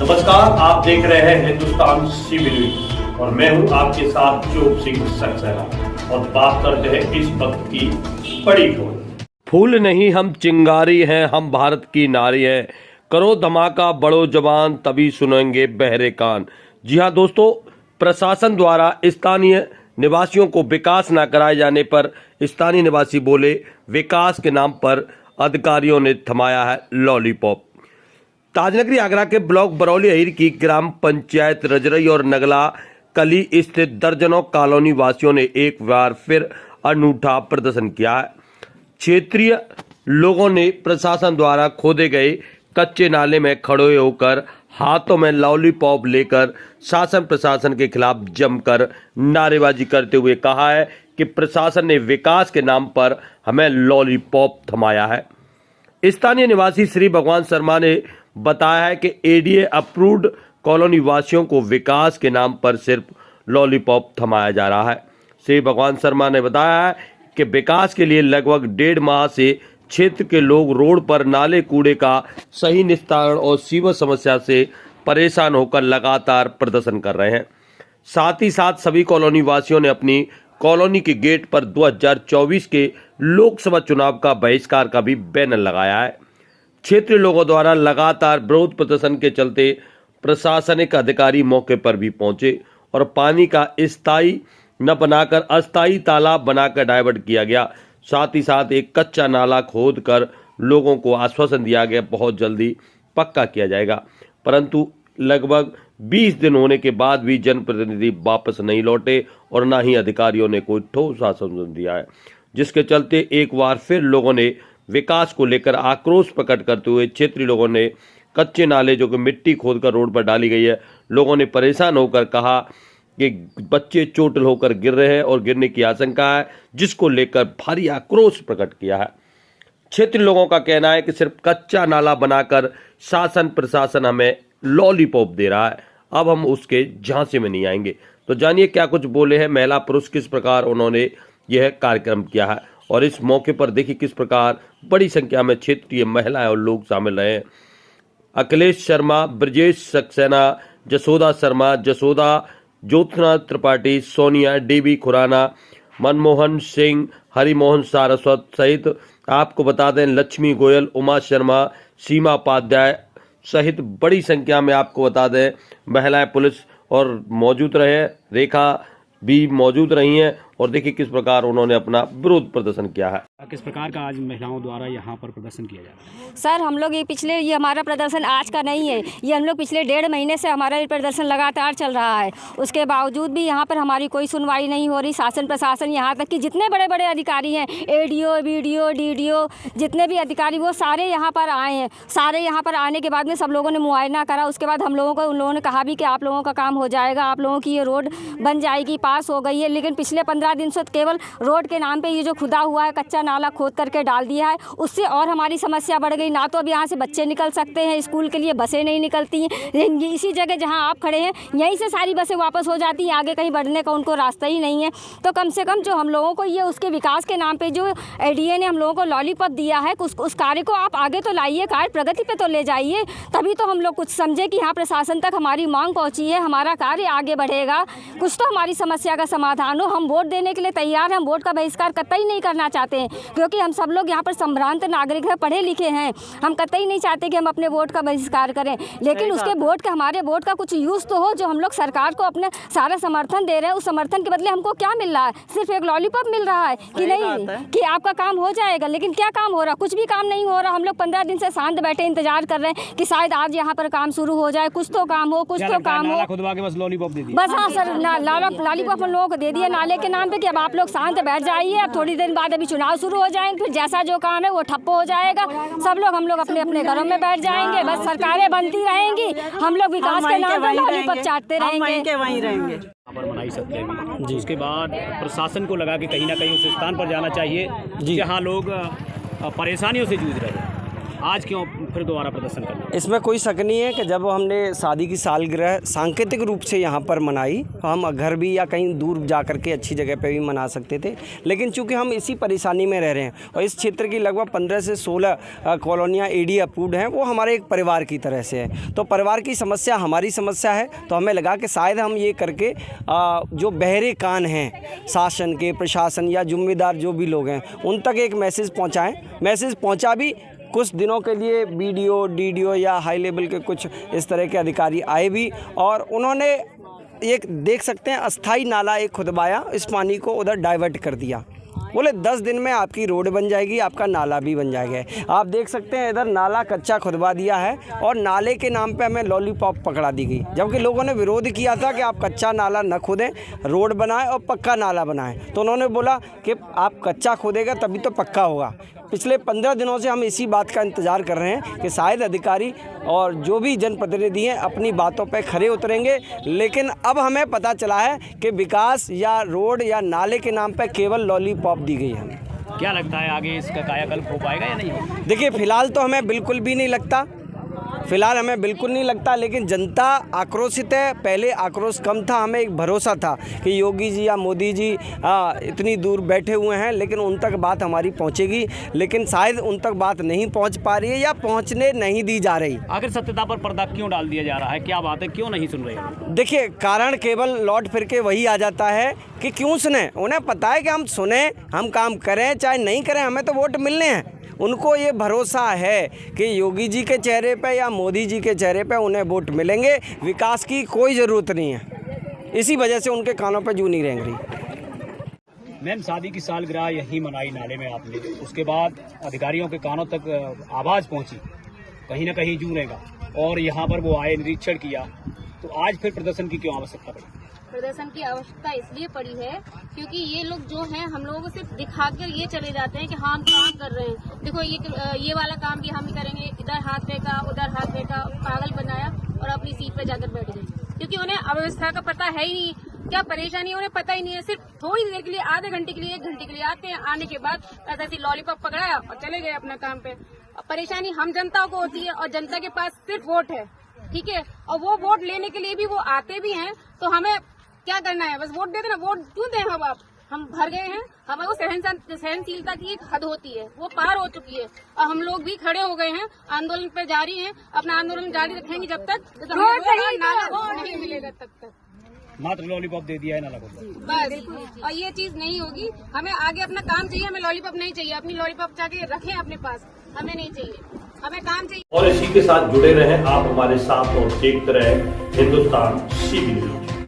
नमस्कार, आप देख रहे हैं हिंदुस्तान सीबी न्यूज और मैं हूं आपके साथ चोप सिंह सक्सेना और बात करते हैं इस वक्त की बड़ी खबर। फूल नहीं हम चिंगारी हैं, हम भारत की नारी हैं, करो धमाका बड़ो जवान तभी सुनेंगे बहरे कान। जी हाँ दोस्तों, प्रशासन द्वारा स्थानीय निवासियों को विकास न कराए जाने पर स्थानीय निवासी बोले विकास के नाम पर अधिकारियों ने थमाया है लॉलीपॉप। ताजनगरी आगरा के ब्लॉक बरौली अहीर की ग्राम पंचायत रजरई और नगला कली स्थित दर्जनों कॉलोनी वासियों ने एक बार फिर अनूठा प्रदर्शन किया है। क्षेत्रीय लोगों ने प्रशासन द्वारा खोदे गए कच्चे नाले में खड़े होकर हाथों में लॉलीपॉप लेकर शासन प्रशासन के खिलाफ जमकर नारेबाजी करते हुए कहा है कि प्रशासन ने विकास के नाम पर हमें लॉलीपॉप थमाया है। स्थानीय निवासी श्री भगवान शर्मा ने बताया है कि एडीए अप्रूव्ड कॉलोनी वासियों को विकास के नाम पर सिर्फ लॉलीपॉप थमाया जा रहा है। श्री भगवान शर्मा ने बताया है कि विकास के लिए लगभग 1.5 माह से क्षेत्र के लोग रोड पर नाले कूड़े का सही निस्तारण और सीवर समस्या से परेशान होकर लगातार प्रदर्शन कर रहे हैं। साथ ही साथ सभी कॉलोनी वासियों ने अपनी कॉलोनी के गेट पर 2024 के लोकसभा चुनाव का बहिष्कार का भी बैनर लगाया है। क्षेत्रीय लोगों द्वारा लगातार विरोध प्रदर्शन के चलते प्रशासनिक अधिकारी मौके पर भी पहुंचे और पानी का स्थायी न बनाकर अस्थायी तालाब बनाकर डाइवर्ट किया गया। साथ ही साथ एक कच्चा नाला खोद कर लोगों को आश्वासन दिया गया बहुत जल्दी पक्का किया जाएगा, परंतु लगभग 20 दिन होने के बाद भी जनप्रतिनिधि वापस नहीं लौटे और न ही अधिकारियों ने कोई ठोस आश्वासन दिया है, जिसके चलते एक बार फिर लोगों ने विकास को लेकर आक्रोश प्रकट करते हुए क्षेत्रीय लोगों ने कच्चे नाले जो कि मिट्टी खोदकर रोड पर डाली गई है, लोगों ने परेशान होकर कहा कि बच्चे चोटिल होकर गिर रहे हैं और गिरने की आशंका है, जिसको लेकर भारी आक्रोश प्रकट किया है। क्षेत्रीय लोगों का कहना है कि सिर्फ कच्चा नाला बनाकर शासन प्रशासन हमें लॉलीपॉप दे रहा है, अब हम उसके झांसे में नहीं आएंगे। तो जानिए क्या कुछ बोले हैं महिला पुरुष, किस प्रकार उन्होंने यह कार्यक्रम किया है और इस मौके पर देखिए किस प्रकार बड़ी संख्या में क्षेत्रीय महिलाएं और लोग शामिल रहे हैं। अखिलेश शर्मा, ब्रजेश सक्सेना, जसोदा शर्मा, जसोदा, ज्योत्सना त्रिपाठी, सोनिया, डीबी खुराना, मनमोहन सिंह, हरिमोहन सारस्वत सहित आपको बता दें लक्ष्मी गोयल, उमा शर्मा, सीमा उपाध्याय सहित बड़ी संख्या में आपको बता दें महिलाएं पुलिस और मौजूद रहे, रेखा भी मौजूद रही हैं और देखिए किस प्रकार उन्होंने अपना विरोध प्रदर्शन किया है। किस प्रकार का आज महिलाओं द्वारा यहाँ पर प्रदर्शन किया जा रहा है? सर हम लोग ये हमारा प्रदर्शन आज का नहीं है, ये हम लोग पिछले 1.5 महीने से हमारा ये प्रदर्शन लगातार चल रहा है। उसके बावजूद भी यहाँ पर हमारी कोई सुनवाई नहीं हो रही। शासन प्रशासन यहाँ तक कि जितने बड़े बड़े अधिकारी हैं, एडीओ, बीडीओ, डीडीओ, जितने भी अधिकारी वो सारे यहाँ पर आए हैं। सारे यहाँ पर आने के बाद में सब लोगों ने मुआयना करा। उसके बाद हम लोगों को उन लोगों ने कहा भी कि आप लोगों का काम हो जाएगा, आप लोगों की ये रोड बन जाएगी, पास हो गई है। लेकिन पिछले 15 दिन से केवल रोड के नाम पे ये जो खुदा हुआ है कच्चा नाला खोद करके डाल दिया है, उससे और हमारी समस्या बढ़ गई। ना तो अब यहाँ से बच्चे निकल सकते हैं, स्कूल के लिए बसें नहीं निकलती हैं। इसी जगह जहाँ आप खड़े हैं यहीं से सारी बसें वापस हो जाती हैं, आगे कहीं बढ़ने का उनको रास्ता ही नहीं है। तो कम से कम जो हम लोगों को ये उसके विकास के नाम पे जो एडीए ने हम लोगों को लॉलीपॉप दिया है, उस कार्य को आप आगे तो लाइए, कार्य प्रगति पे तो ले जाइए, तभी तो हम लोग कुछ समझे कि हाँ प्रशासन तक हमारी मांग पहुँची है, हमारा कार्य आगे बढ़ेगा, कुछ तो हमारी समस्या का समाधान हो। हम वोट देने के लिए तैयार हैं, हम वोट का बहिष्कार कतई नहीं करना चाहते हैं, क्योंकि हम सब लोग यहाँ पर संभ्रांत नागरिक हैं, पढ़े लिखे हैं। हम कतई नहीं चाहते कि हम अपने वोट का बहिष्कार करें, लेकिन उसके वोट का हमारे वोट का कुछ यूज़ तो हो। जो हम लोग सरकार को अपने सारा समर्थन दे रहे हैं, उस समर्थन के बदले हमको क्या मिल रहा है? सिर्फ एक लॉलीपॉप मिल रहा है कि नहीं कि आपका काम हो जाएगा, लेकिन क्या काम हो रहा? कुछ भी काम नहीं हो रहा। हम लोग 15 दिन से शांत बैठे इंतजार कर रहे हैं कि शायद आज यहाँ पर काम शुरू हो जाए, कुछ तो काम हो, कुछ तो काम हो। बस लॉलीपॉप दे दिया। बस हाँ सर, लॉलीपॉप हम लोगों को दे दिया नाले के नाम पे कि अब आप लोग शांत बैठ जाइए। अब थोड़ी देर बाद अभी चुनाव शुरू हो जाएंगे, फिर जैसा जो काम है वो ठप्प हो जाएगा। हम लोग अपने अपने घरों में बैठ जाएंगे, बस सरकारें बनती रहेंगी, हम लोग विकास के नाम पे लॉलीपॉप चाटते रहेंगे, वहीं रहेंगे। पर मनाई सकते हैं जी। उसके बाद प्रशासन को लगा कि कहीं ना कहीं उस स्थान पर जाना चाहिए जहाँ लोग परेशानियों से जूझ रहे हैं। आज क्यों फिर दोबारा प्रदर्शन करना? इसमें कोई शक नहीं है कि जब हमने शादी की सालगिरह सांकेतिक रूप से यहाँ पर मनाई, हम घर भी या कहीं दूर जा कर के अच्छी जगह पे भी मना सकते थे, लेकिन चूंकि हम इसी परेशानी में रह रहे हैं और इस क्षेत्र की लगभग 15 से 16 कॉलोनियाँ AD अप्रूव्ड हैं, वो हमारे एक परिवार की तरह से है। तो परिवार की समस्या हमारी समस्या है, तो हमें लगा कि शायद हम ये करके जो बहरे कान हैं शासन के, प्रशासन या जिम्मेदार जो भी लोग हैं, उन तक एक मैसेज पहुँचाएँ। मैसेज पहुँचा भी, कुछ दिनों के लिए BDO DDO या हाई लेवल के कुछ इस तरह के अधिकारी आए भी, और उन्होंने एक देख सकते हैं अस्थाई नाला एक खुदवाया, इस पानी को उधर डाइवर्ट कर दिया। बोले 10 दिन में आपकी रोड बन जाएगी, आपका नाला भी बन जाएगा। आप देख सकते हैं इधर नाला कच्चा खुदवा दिया है और नाले के नाम पे हमें लॉलीपॉप पकड़ा दी गई, जबकि लोगों ने विरोध किया था कि आप कच्चा नाला न खोदें, रोड बनाएं और पक्का नाला बनाएं। तो उन्होंने बोला कि आप कच्चा खोदेगा तभी तो पक्का होगा। पिछले 15 दिनों से हम इसी बात का इंतज़ार कर रहे हैं कि शायद अधिकारी और जो भी जनप्रतिनिधि हैं अपनी बातों पे खरे उतरेंगे, लेकिन अब हमें पता चला है कि विकास या रोड या नाले के नाम पे केवल लॉलीपॉप दी गई है। क्या लगता है आगे इसका कायाकल्प हो पाएगा या नहीं होगा? देखिए, फ़िलहाल तो हमें बिल्कुल भी नहीं लगता, फ़िलहाल हमें बिल्कुल नहीं लगता, लेकिन जनता आक्रोशित है। पहले आक्रोश कम था, हमें एक भरोसा था कि योगी जी या मोदी जी इतनी दूर बैठे हुए हैं, लेकिन उन तक बात हमारी पहुंचेगी, लेकिन शायद उन तक बात नहीं पहुंच पा रही है या पहुंचने नहीं दी जा रही। आखिर सत्यता पर पर्दा क्यों डाल दिया जा रहा है? क्या बात है, क्यों नहीं सुन रहे हैं? देखिए, कारण केवल लौट फिर के वही आ जाता है कि क्यों सुने। उन्हें पता है कि हम सुने, हम काम करें चाहे नहीं करें, हमें तो वोट मिलने हैं। उनको ये भरोसा है कि योगी जी के चेहरे पे या मोदी जी के चेहरे पे उन्हें वोट मिलेंगे, विकास की कोई ज़रूरत नहीं है। इसी वजह से उनके कानों पे जू नहीं रेंग रही। मैम, शादी की सालगिरह यहीं मनाई नाले में आपने, उसके बाद अधिकारियों के कानों तक आवाज़ पहुंची कहीं ना कहीं जू रहेगा, और यहाँ पर वो आए, निरीक्षण किया, तो आज फिर प्रदर्शन की क्यों आवश्यकता पड़ी? प्रदर्शन की आवश्यकता इसलिए पड़ी है क्योंकि ये लोग जो हैं हम लोगों को सिर्फ दिखाकर ये चले जाते हैं कि हाँ हम काम कर रहे हैं, देखो ये वाला काम भी हम ही करेंगे, इधर हाथ फेंका उधर हाथ फेंका, पागल बनाया और अपनी सीट पे जाकर बैठ गए। क्योंकि उन्हें अव्यवस्था का पता है ही नहीं, क्या परेशानी है उन्हें पता ही नहीं है। सिर्फ थोड़ी देर के लिए, आधे घंटे के लिए, 1 घंटे के लिए आते हैं, आने के बाद ऐसी लॉलीपॉप पकड़ाया और चले गए अपना काम पे। परेशानी हम जनता को होती है और जनता के पास सिर्फ वोट है, ठीक है, और वो वोट लेने के लिए भी वो आते भी हैं, तो हमें क्या करना है, बस वोट दे देना। वोट क्यों दें हम भर गए हैं, हमें वो सहनशीलता की एक हद होती है, वो पार हो चुकी है और हम लोग भी खड़े हो गए हैं, आंदोलन पे जारी हैं, अपना आंदोलन जारी रखेंगे जब तक नाला नहीं मिलेगा तब तक। मात्र लॉलीपॉप दे दिया है नाला को बस, और ये चीज नहीं होगी। हमें आगे अपना काम चाहिए, हमें लॉलीपॉप नहीं चाहिए। अपनी लॉलीपॉप जाके रखें अपने पास, हमें नहीं चाहिए, हमें काम चाहिए। और इसी के साथ जुड़े रहें आप हमारे साथ और देखते रहें हिंदुस्तान CB न्यूज।